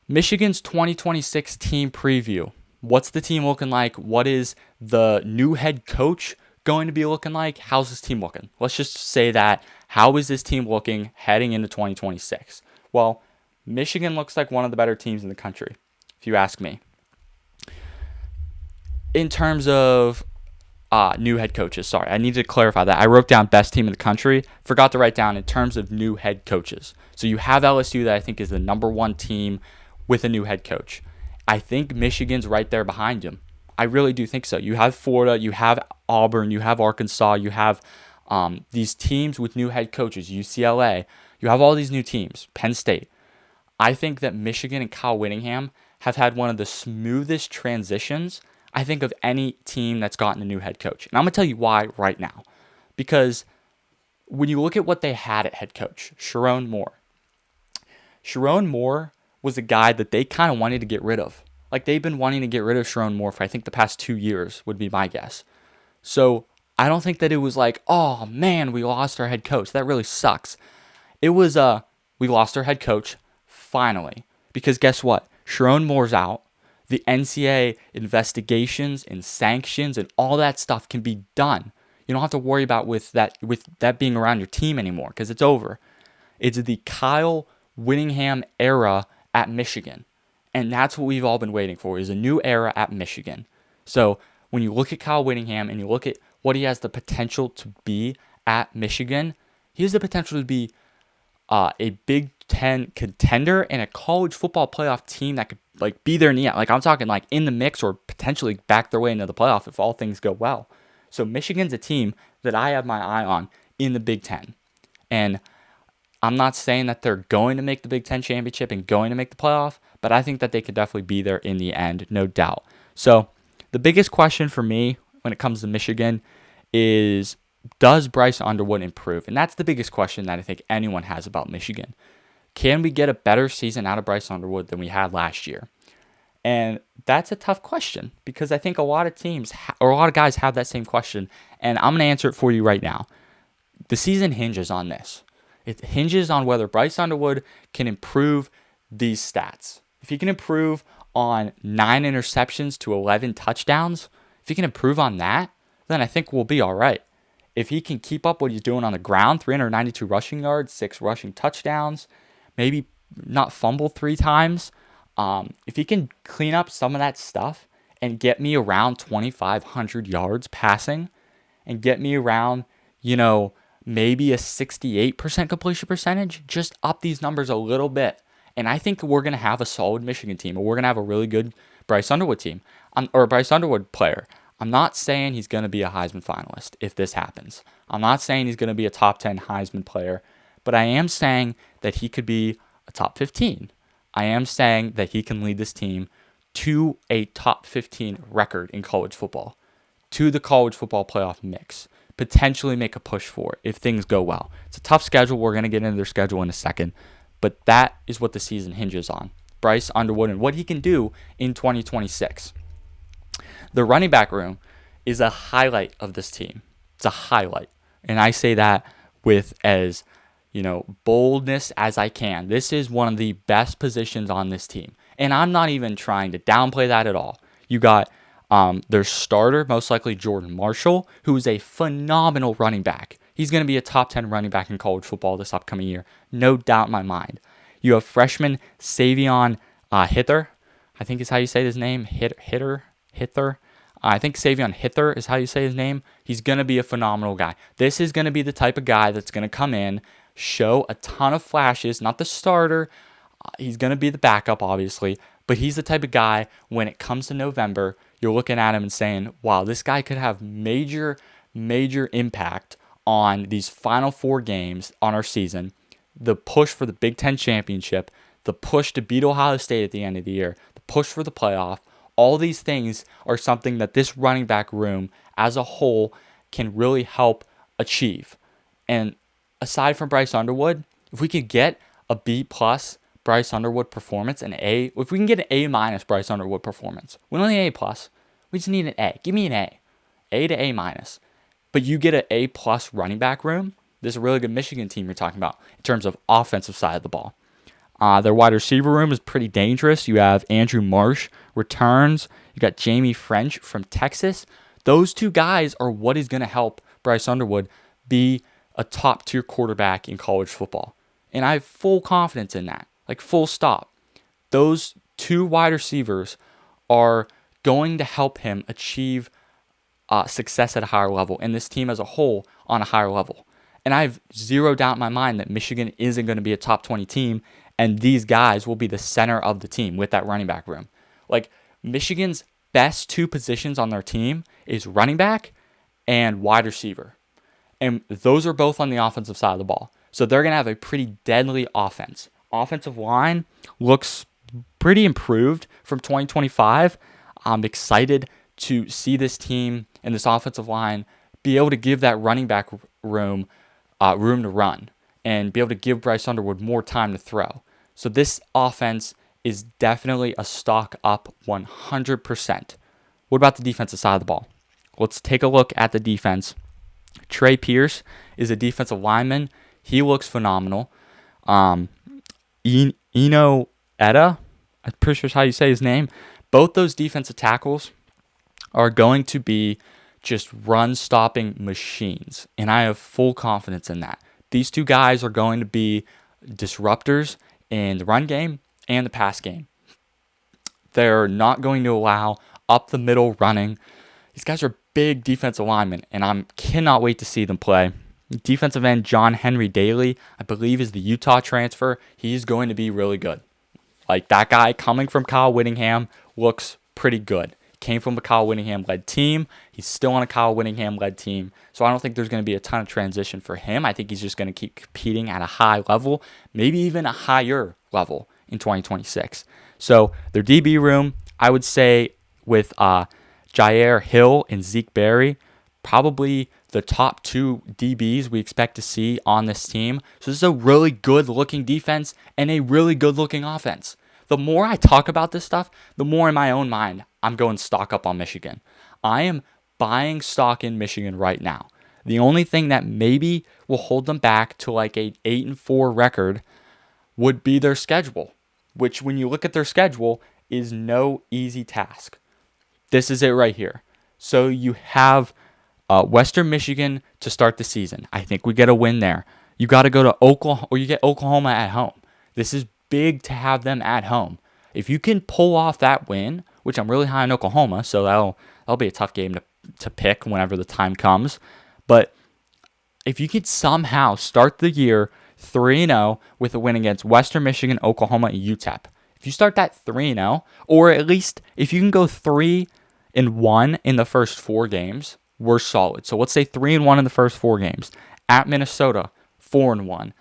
Michigan's 2026 team preview. What's the team looking like? What is the new head coach going to be looking like? How's this team looking? Let's just say that. How is this team looking heading into 2026? Well, Michigan looks like one of the better teams in the country, if you ask me. In terms of new head coaches, sorry, I need to clarify that. I wrote down best team in the country. Forgot to write down in terms of new head coaches. So you have LSU that I think is the number one team with a new head coach. I think Michigan's right there behind him. I really do think so. You have Florida, you have Auburn, you have Arkansas, you have these teams with new head coaches, UCLA. You have all these new teams, Penn State. I think that Michigan and Kyle Whittingham have had one of the smoothest transitions, I think, of any team that's gotten a new head coach. And I'm going to tell you why right now. Because when you look at what they had at head coach, Sharon Moore was a guy that they kind of wanted to get rid of. Like, they've been wanting to get rid of Sharon Moore for, I think, the past 2 years would be my guess. So I don't think that it was like, oh, man, we lost our head coach. That really sucks. It was, we lost our head coach finally. Because guess what? Sharon Moore's out. The NCAA investigations and sanctions and all that stuff can be done. You don't have to worry about with that being around your team anymore because it's over. It's the Kyle Whittingham era at Michigan. And that's what we've all been waiting for, is a new era at Michigan. So when you look at Kyle Whittingham and you look at what he has the potential to be at Michigan, he has the potential to be a Big Ten contender and a college football playoff team that could like be there in the end. Like, I'm talking like in the mix or potentially back their way into the playoff if all things go well. So Michigan's a team that I have my eye on in the Big Ten. And I'm not saying that they're going to make the Big Ten championship and going to make the playoff, but I think that they could definitely be there in the end, no doubt. So the biggest question for me when it comes to Michigan is, does Bryce Underwood improve? And that's the biggest question that I think anyone has about Michigan. Can we get a better season out of Bryce Underwood than we had last year? And that's a tough question because I think a lot of teams or a lot of guys have that same question, and I'm going to answer it for you right now. The season hinges on this. It hinges on whether Bryce Underwood can improve these stats. If he can improve on 9 interceptions to 11 touchdowns, if he can improve on that, then I think we'll be all right. If he can keep up what he's doing on the ground, 392 rushing yards, 6 rushing touchdowns, maybe not fumble 3 times, if he can clean up some of that stuff and get me around 2,500 yards passing and get me around, maybe a 68% completion percentage, just up these numbers a little bit. And I think we're going to have a solid Michigan team, or we're going to have a really good Bryce Underwood team, or a Bryce Underwood player. I'm not saying he's going to be a Heisman finalist if this happens. I'm not saying he's going to be a top 10 Heisman player, but I am saying that he could be a top 15. I am saying that he can lead this team to a top 15 record in college football, to the college football playoff mix, potentially make a push for it if things go well. It's a tough schedule. We're going to get into their schedule in a second, but that is what the season hinges on. Bryce Underwood and what he can do in 2026. The running back room is a highlight of this team. It's a highlight. And I say that with as, boldness as I can. This is one of the best positions on this team. And I'm not even trying to downplay that at all. You got their starter, most likely Jordan Marshall, who is a phenomenal running back. He's going to be a top 10 running back in college football this upcoming year. No doubt in my mind. You have freshman Savion Hither. I think is how you say his name. Hither. I think Savion Hither is how you say his name. He's going to be a phenomenal guy. This is going to be the type of guy that's going to come in, show a ton of flashes, not the starter. He's going to be the backup, obviously, but he's the type of guy when it comes to November, you're looking at him and saying, wow, this guy could have major impact on these final 4 games on our season, the push for the Big Ten championship, the push to beat Ohio State at the end of the year, the push for the playoff. All these things are something that this running back room as a whole can really help achieve. And aside from Bryce Underwood, if we could get a B+ Bryce Underwood performance, if we can get an A- Bryce Underwood performance, we don't need A+, we just need an A. Give me an A to A-. But you get an A+ running back room, this is a really good Michigan team you're talking about in terms of offensive side of the ball. Their wide receiver room is pretty dangerous. You have Andrew Marsh returns. You got Jamie French from Texas. Those two guys are what is going to help Bryce Underwood be a top-tier quarterback in college football. And I have full confidence in that, like full stop. Those two wide receivers are going to help him achieve success at a higher level, and this team as a whole on a higher level. And I have zero doubt in my mind that Michigan isn't going to be a top 20 team, and these guys will be the center of the team with that running back room. Like, Michigan's best two positions on their team is running back and wide receiver. And those are both on the offensive side of the ball. So they're going to have a pretty deadly offense. Offensive line looks pretty improved from 2025. I'm excited to see this team and this offensive line be able to give that running back room to run and be able to give Bryce Underwood more time to throw. So this offense is definitely a stock up 100%. What about the defensive side of the ball? Let's take a look at the defense. Trey Pierce is a defensive lineman. He looks phenomenal. Eno Etta, I'm pretty sure is how you say his name. Both those defensive tackles are going to be just run-stopping machines, and I have full confidence in that. These two guys are going to be disruptors in the run game and the pass game. They're not going to allow up-the-middle running. These guys are big defensive linemen, and I cannot wait to see them play. Defensive end John Henry Daly, I believe, is the Utah transfer. He's going to be really good. Like, that guy coming from Kyle Whittingham looks pretty good. Came from a Kyle Whittingham-led team. He's still on a Kyle Whittingham-led team. So I don't think there's going to be a ton of transition for him. I think he's just going to keep competing at a high level, maybe even a higher level in 2026. So their DB room, I would say with Jair Hill and Zeke Berry, probably the top two DBs we expect to see on this team. So this is a really good-looking defense and a really good-looking offense. The more I talk about this stuff, the more in my own mind, I'm going stock up on Michigan. I am buying stock in Michigan right now. The only thing that maybe will hold them back to like a 8-4 record would be their schedule, which when you look at their schedule is no easy task. This is it right here. So you have Western Michigan to start the season. I think we get a win there. You got to go to Oklahoma, or you get Oklahoma at home. This is big to have them at home. If you can pull off that win, which I'm really high on Oklahoma, so that'll be a tough game to pick whenever the time comes. But if you could somehow start the year 3-0 with a win against Western Michigan, Oklahoma, and UTEP. If you start that 3-0, or at least if you can go 3-1 in the first 4 games, we're solid. So let's say 3-1 in the first 4 games. At Minnesota, 4-1.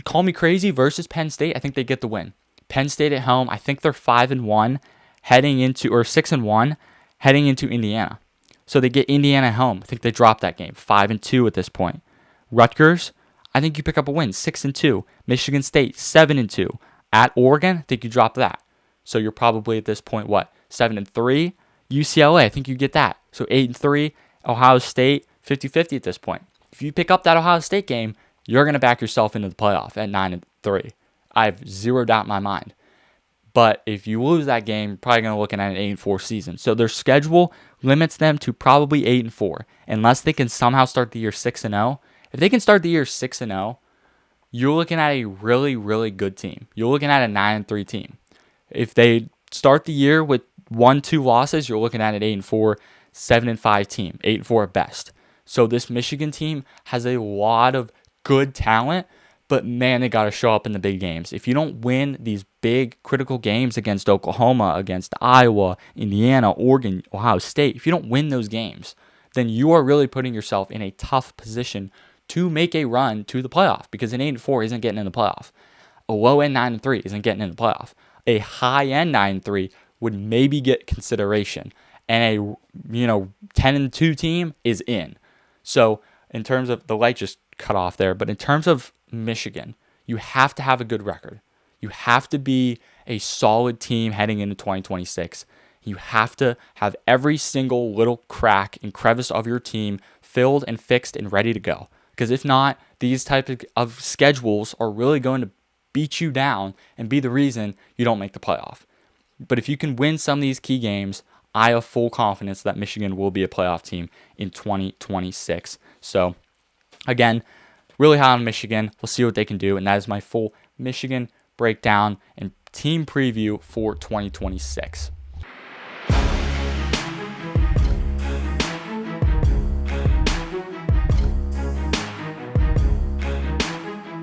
Call me crazy, versus Penn State, I think they get the win. Penn State at home, I think they're 5-1 heading into, or 6-1 heading into Indiana. So they get Indiana at home. I think they drop that game, 5-2 at this point. Rutgers, I think you pick up a win, 6-2. Michigan State, 7-2. At Oregon, I think you drop that. So you're probably at this point, 7-3. UCLA, I think you get that. So 8-3. Ohio State, 50-50 at this point. If you pick up that Ohio State game, you're going to back yourself into the playoff at 9-3. I have zero doubt in my mind. But if you lose that game, you're probably going to look at an 8-4 season. So their schedule limits them to probably 8-4, unless they can somehow start the year 6-0. If they can start the year 6-0, you're looking at a really, really good team. You're looking at a 9-3 team. If they start the year with 1-2 losses, you're looking at an 8-4, 7-5 team, 8-4 at best. So this Michigan team has a lot of good talent, but man, they got to show up in the big games. If you don't win these big critical games against Oklahoma, against Iowa, Indiana, Oregon, Ohio State, if you don't win those games, then you are really putting yourself in a tough position to make a run to the playoff, because an 8-4 isn't getting in the playoff. A low-end 9-3 isn't getting in the playoff. A high-end 9-3 would maybe get consideration, and a 10-2 team is in. So in terms of, the light just cut off there, but in terms of Michigan, you have to have a good record. You have to be a solid team heading into 2026. You have to have every single little crack and crevice of your team filled and fixed and ready to go. Because if not, these type of schedules are really going to beat you down and be the reason you don't make the playoff. But if you can win some of these key games, I have full confidence that Michigan will be a playoff team in 2026. So, again, really high on Michigan. We'll see what they can do. And that is my full Michigan breakdown and team preview for 2026.